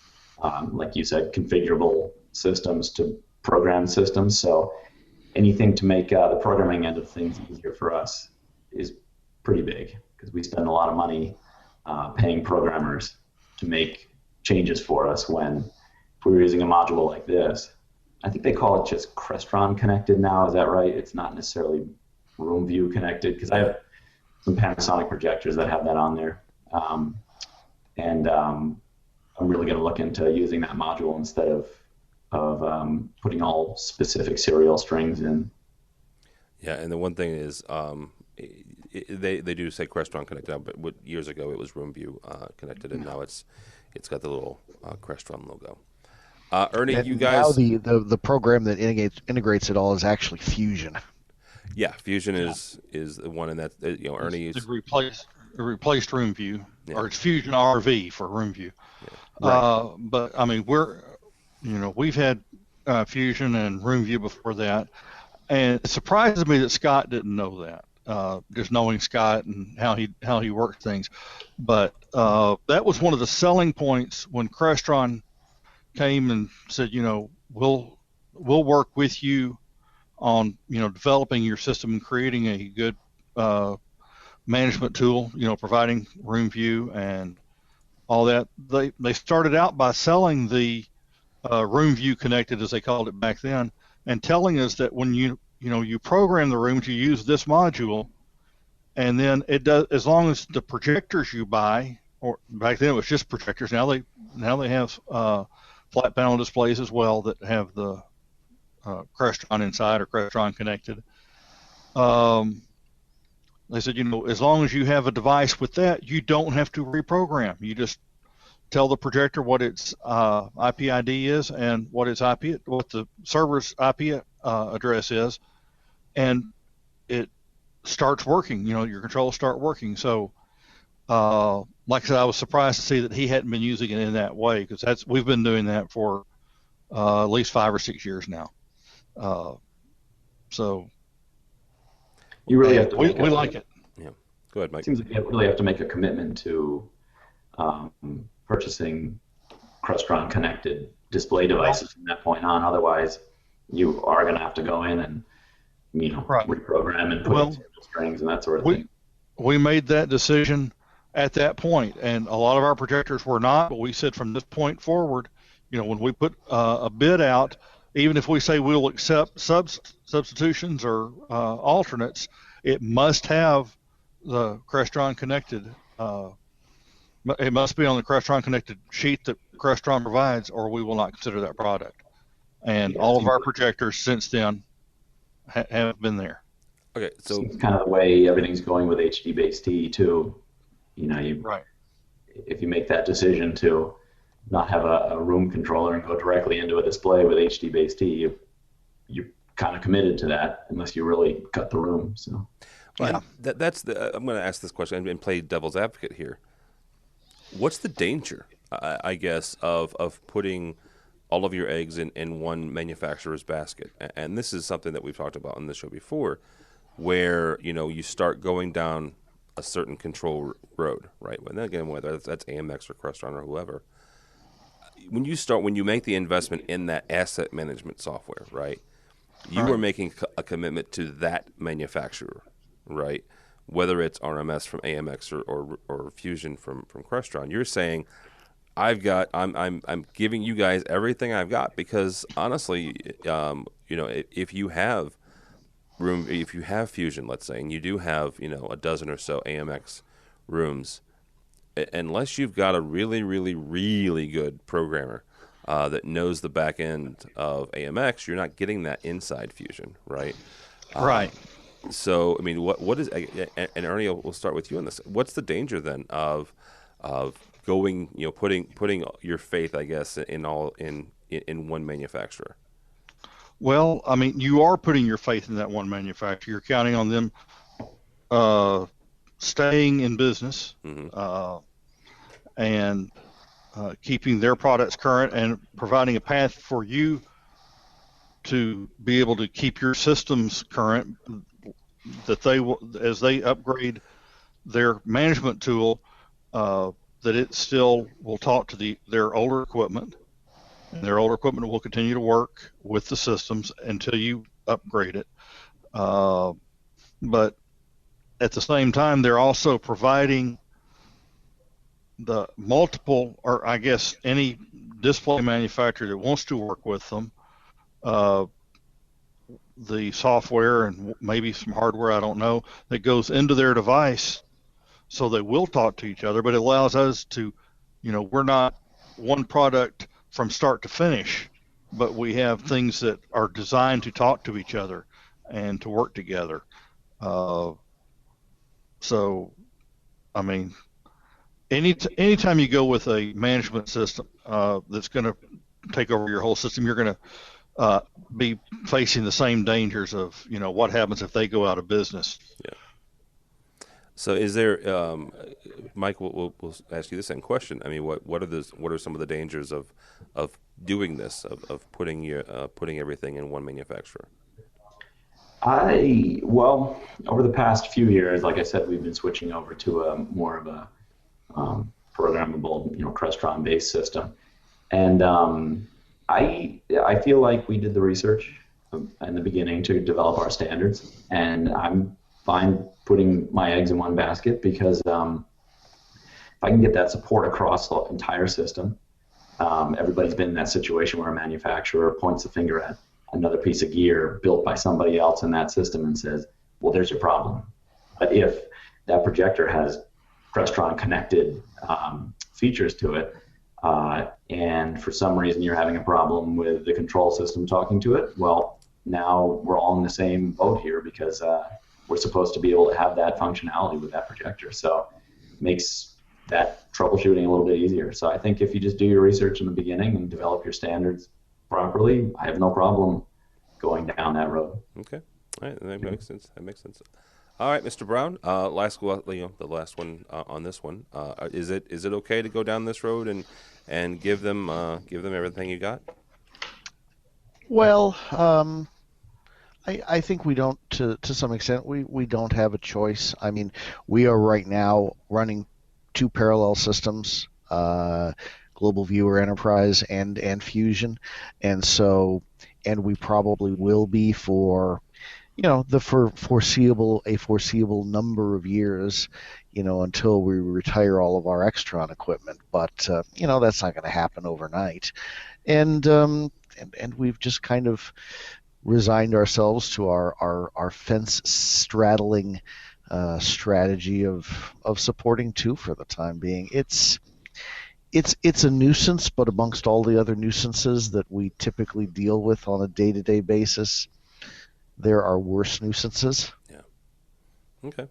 like you said, configurable systems to programmed systems. So anything to make the programming end of things easier for us is pretty big, because we spend a lot of money paying programmers to make changes for us. When if we were using a module like this, I think they call it just Crestron connected now. Is that right? It's not necessarily Roomview connected, because I have some Panasonic projectors that have that on there. And I'm really going to look into using that module instead of putting all specific serial strings in. Yeah, and the one thing is, they do say Crestron connected now, but years ago it was Roomview connected, and now it's got the little Crestron logo. Ernie, and you guys. Now the program that integrates it all is actually Fusion. Yeah, Fusion is the one, and that Ernie is replaced Roomview, Yeah. or it's Fusion RV for Roomview. Right. But I mean, we've had Fusion and Roomview before that, and it surprises me that Scott didn't know that. Just knowing Scott and how he worked things, but that was one of the selling points when Crestron came and said, we'll work with you on developing your system and creating a good management tool, providing Roomview and all that. They started out by selling the Roomview connected, as they called it back then, and telling us that when you program the rooms, you use this module, and then it does, as long as the projectors you buy, or back then it was just projectors. Now they have flat panel displays as well that have the Crestron inside or Crestron connected. They said, as long as you have a device with that, you don't have to reprogram. You just tell the projector what its IP ID is and what the server's IP address is, and it starts working. Your controls start working. So, like I said, I was surprised to see that he hadn't been using it in that way, because we've been doing that for at least 5 or 6 years now. So you really have to. We like it. Yeah. Go ahead, Mike. It seems like you really have to make a commitment to purchasing Crestron connected display devices from that point on. Otherwise, you are going to have to go in and reprogram and put in strings and that sort of thing. We made that decision at that point, and a lot of our projectors were not. But we said from this point forward, when we put a bid out, even if we say we'll accept substitutions or alternates, it must have the Crestron connected. It must be on the Crestron connected sheet that Crestron provides, or we will not consider that product. And all of our projectors since then have been there. Okay, so it's kind of the way everything's going with HD-based T too. Right. If you make that decision to not have a room controller and go directly into a display with HD-based T, you're kind of committed to that unless you really cut the room. So, well, that's I'm going to ask this question and play devil's advocate here. What's the danger, I guess, of putting all of your eggs in one manufacturer's basket? And this is something that we've talked about on the show before, where you start going down a certain control road, right? And again, whether that's AMX or Crestron or whoever, when you make the investment in that asset management software, right? You are making a commitment to that manufacturer, right? Whether it's RMS from AMX or Fusion from Crestron, you're saying, I'm giving you guys everything I've got, because honestly, if you have Fusion, let's say, and you do have a dozen or so AMX rooms, unless you've got a really, really, really good programmer that knows the back end of AMX, you're not getting that inside Fusion, right? Right. So, I mean, what is, and Ernie, we'll start with you on this. What's the danger then of going, putting your faith, I guess, in one manufacturer? Well, I mean, you are putting your faith in that one manufacturer. You're counting on them staying in business, and keeping their products current and providing a path for you to be able to keep your systems current, that they will, as they upgrade their management tool, that it still will talk to their older equipment, and their older equipment will continue to work with the systems until you upgrade it. But at the same time, they're also providing the multiple, or I guess any display manufacturer that wants to work with them, the software and maybe some hardware, I don't know, that goes into their device, so they will talk to each other. But it allows us to, we're not one product from start to finish, but we have things that are designed to talk to each other and to work together. So, I mean, anytime you go with a management system that's going to take over your whole system, you're going to be facing the same dangers of, what happens if they go out of business. Yeah. So is there, Mike? We'll ask you the same question. I mean, what are some of the dangers of doing this, of putting everything in one manufacturer? Well, over the past few years, like I said, we've been switching over to more of a programmable, Crestron-based system, and I feel like we did the research in the beginning to develop our standards, and I'm fine putting my eggs in one basket because if I can get that support across the entire system, everybody's been in that situation where a manufacturer points the finger at another piece of gear built by somebody else in that system and says, well, there's your problem. But if that projector has Crestron connected features to it, and for some reason you're having a problem with the control system talking to it, well, now we're all in the same boat here because we're supposed to be able to have that functionality with that projector. So it makes that troubleshooting a little bit easier. So I think if you just do your research in the beginning and develop your standards properly, I have no problem going down that road. Okay, all right, that makes sense. All right, Mr. Brown, the last one on this one. Is it okay to go down this road and give them everything you got? Well, I think we don't, to some extent, we don't have a choice. I mean, we are right now running two parallel systems, Global Viewer Enterprise and Fusion, and we probably will be for the foreseeable number of years, until we retire all of our Extron equipment. But that's not going to happen overnight, and we've just kind of resigned ourselves to our fence straddling strategy of supporting two for the time being. It's a nuisance, but amongst all the other nuisances that we typically deal with on a day-to-day basis, there are worse nuisances. Yeah. Okay.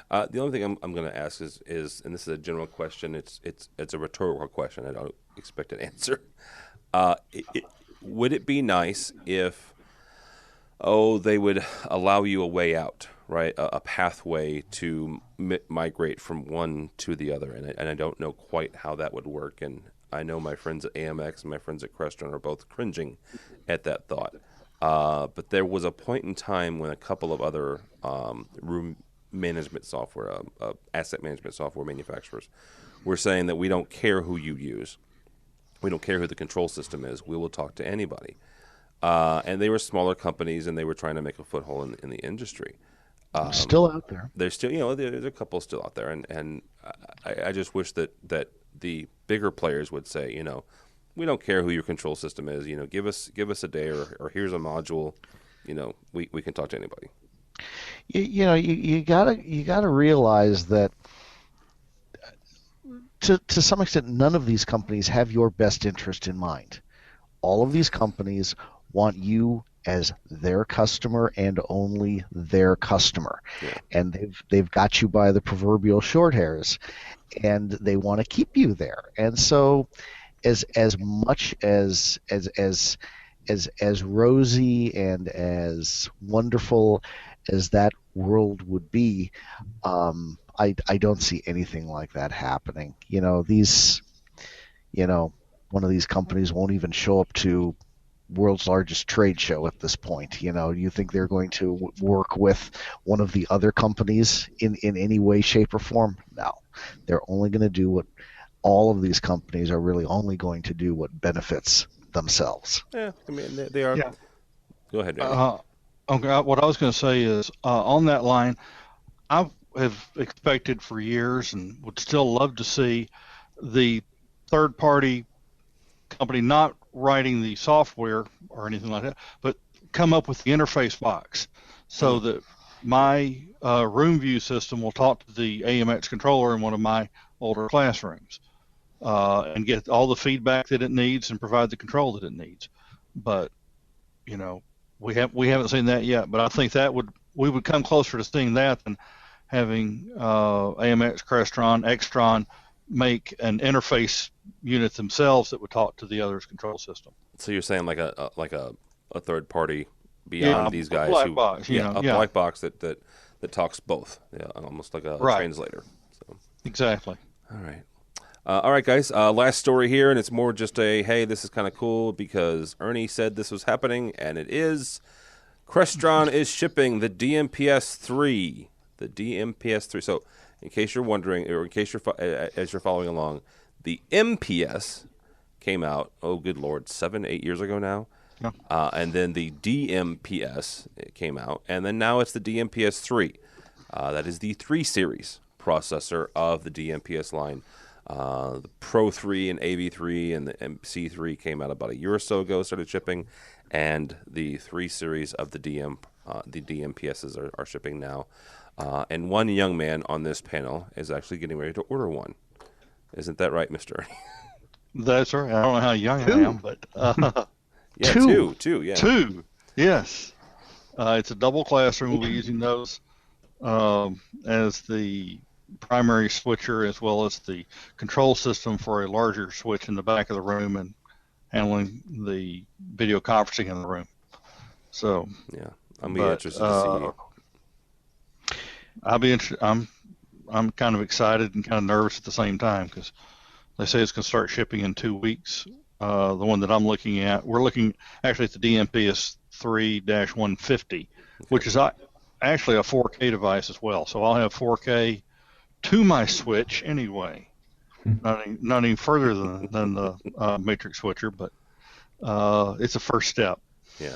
The only thing I'm going to ask is, and this is a general question. It's a rhetorical question. I don't expect an answer. Would it be nice if they would allow you a way out, right? A pathway to migrate from one to the other, and I don't know quite how that would work. And I know my friends at AMX and my friends at Crestron are both cringing at that thought. But there was a point in time when a couple of other room management software, asset management software manufacturers were saying that we don't care who you use. We don't care who the control system is. We will talk to anybody. And they were smaller companies, and they were trying to make a foothold in the industry. Still out there. There's still, there's a couple still out there, and I just wish that the bigger players would say, we don't care who your control system is. Give us a day, or here's a module. We can talk to anybody. You gotta realize that to some extent, none of these companies have your best interest in mind. All of these companies want you as their customer and only their customer. Yeah. And they've got you by the proverbial short hairs, and they want to keep you there. And so as much as rosy and as wonderful as that world would be, I don't see anything like that happening. One of these companies won't even show up to world's largest trade show at this point. You think they're going to work with one of the other companies in any way, shape, or form? No. They're only going to do what all of these companies are really only going to do what benefits themselves. Yeah, I mean, they are. Yeah. Go ahead, Danny. Okay, what I was going to say is, on that line, I have expected for years and would still love to see the third-party company not writing the software or anything like that, but come up with the interface box so that my Roomview system will talk to the AMX controller in one of my older classrooms and get all the feedback that it needs and provide the control that it needs. But we haven't seen that yet. But I think we would come closer to seeing that than having AMX, Crestron, Extron make an interface unit themselves that would talk to the other's control system. So you're saying like a third party beyond these guys, black box, black box that talks both, almost like a translator. So exactly. All right, guys. Last story here, and it's more just hey, this is kind of cool because Ernie said this was happening, and it is. Crestron is shipping the DMPS 3. The DMPS 3. So, in case you're wondering, or in case as you're following along, the MPS came out. Oh, good Lord, 7-8 years ago now. Yeah. And then the DMPS came out, and then now it's the DMPS 3. That is the 3 series processor of the DMPS line. The Pro 3 and AV3 and the MC3 came out about a year or so ago, started shipping, and the 3 series of the DMPSs are shipping now. And one young man on this panel is actually getting ready to order one. Isn't that right, Mr. Ernie? That's right. I don't know how young I am, but yeah, two, yeah. 2, yes. It's a double classroom. We'll be using those as the primary switcher as well as the control system for a larger switch in the back of the room and handling the video conferencing in the room. So yeah, I'll be interested to see. I'll be interested. I'm kind of excited and kind of nervous at the same time because they say it's going to start shipping in 2 weeks. The one that I'm looking at, we're looking actually at the DMPS 3-150, which is actually a 4K device as well. So I'll have 4K to my switch anyway. Not any further than the matrix switcher, but it's a first step. Yeah.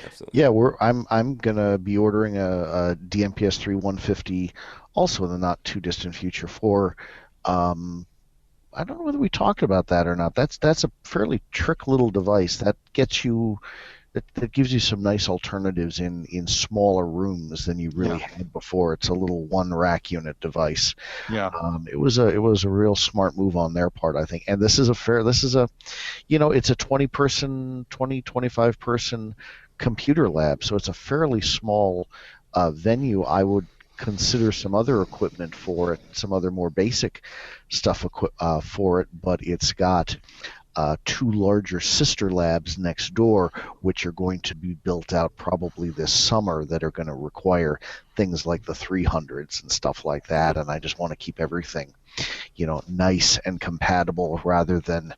Absolutely. Yeah, I'm gonna be ordering a DMPS 3-150 also in the not too distant future for I don't know whether we talked about that or not. That's a fairly trick little device that gets you that gives you some nice alternatives in smaller rooms than you really had before. It's a little one rack unit device. Yeah. It was a real smart move on their part, I think. And this is a it's a 25 person computer lab, so it's a fairly small venue. I would consider some other equipment for it, some other more basic stuff for it, but it's got 2 larger sister labs next door, which are going to be built out probably this summer, that are going to require things like the 300s and stuff like that. And I just want to keep everything, nice and compatible, rather than,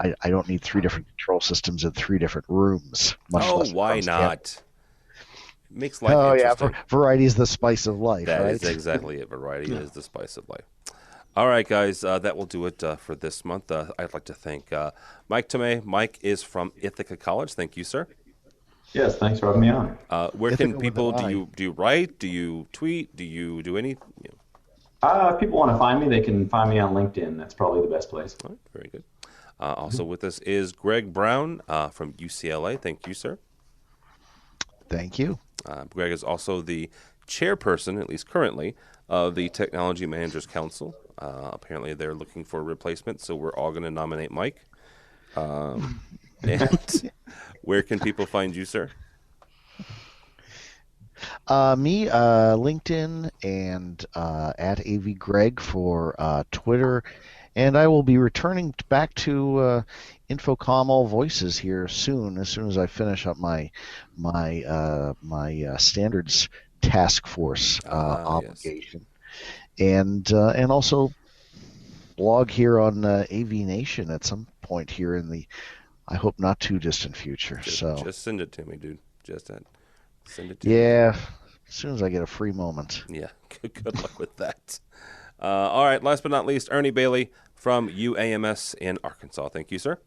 I don't need 3 different control systems in 3 different rooms. Why not? It makes life interesting. Variety is the spice of life. That right? is exactly it. Variety is the spice of life. All right, guys, that will do it for this month. I'd like to thank Mike Tomei. Mike is from Ithaca College. Thank you, sir. Yes, thanks for having me on. Where can people do you write? Do you tweet? Do you do any? If people want to find me, they can find me on LinkedIn. That's probably the best place. All right, very good. Also with us is Greg Brown from UCLA. Thank you, sir. Thank you. Greg is also the chairperson, at least currently, of the Technology Managers Council. Apparently they're looking for a replacement, so we're all going to nominate Mike. And where can people find you, sir? Me, LinkedIn, and at AVGreg for Twitter. And I will be returning back to Infocom All Voices here soon, as soon as I finish up my standards task force obligation. Yes. And also blog here on AVNation at some point here in the, I hope, not too distant future. Just send it to me, dude. Send it to me. Yeah, as soon as I get a free moment. Yeah, good luck with that. All right, last but not least, Ernie Bailey from UAMS in Arkansas. Thank you, sir.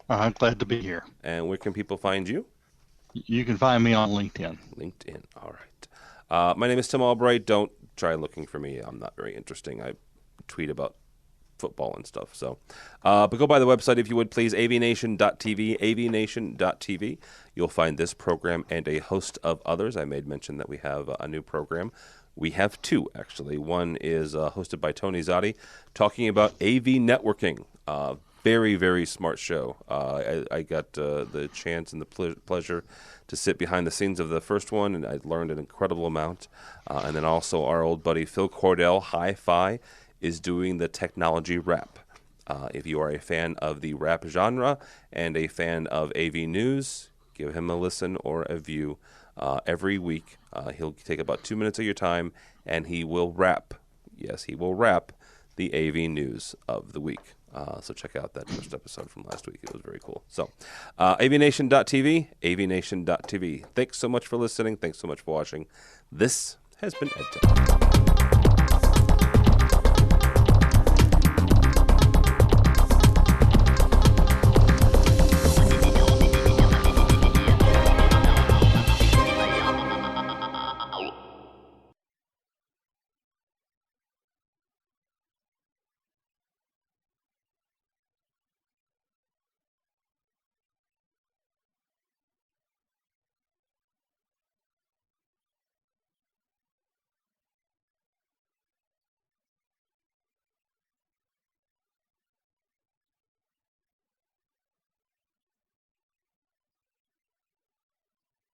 I'm glad to be here. And where can people find you? You can find me on LinkedIn. LinkedIn, all right. My name is Tim Albright. Don't try looking for me. I'm not very interesting. I tweet about football and stuff. So, but go by the website if you would, please, avnation.tv, avnation.tv. You'll find this program and a host of others. I made mention that we have a new program. We have 2, actually. One is hosted by Tony Zotti, talking about AV networking. very, very smart show. I got the chance and the pleasure to sit behind the scenes of the first one, and I learned an incredible amount. And then also our old buddy Phil Cordell, Hi-Fi, is doing the technology rap. If you are a fan of the rap genre and a fan of AV news, give him a listen or a view every week. He'll take about 2 minutes of your time, and he will rap. Yes, he will rap the AV news of the week. So check out that first episode from last week. It was very cool. So avnation.tv, avnation.tv. Thanks so much for listening. Thanks so much for watching. This has been EdTech.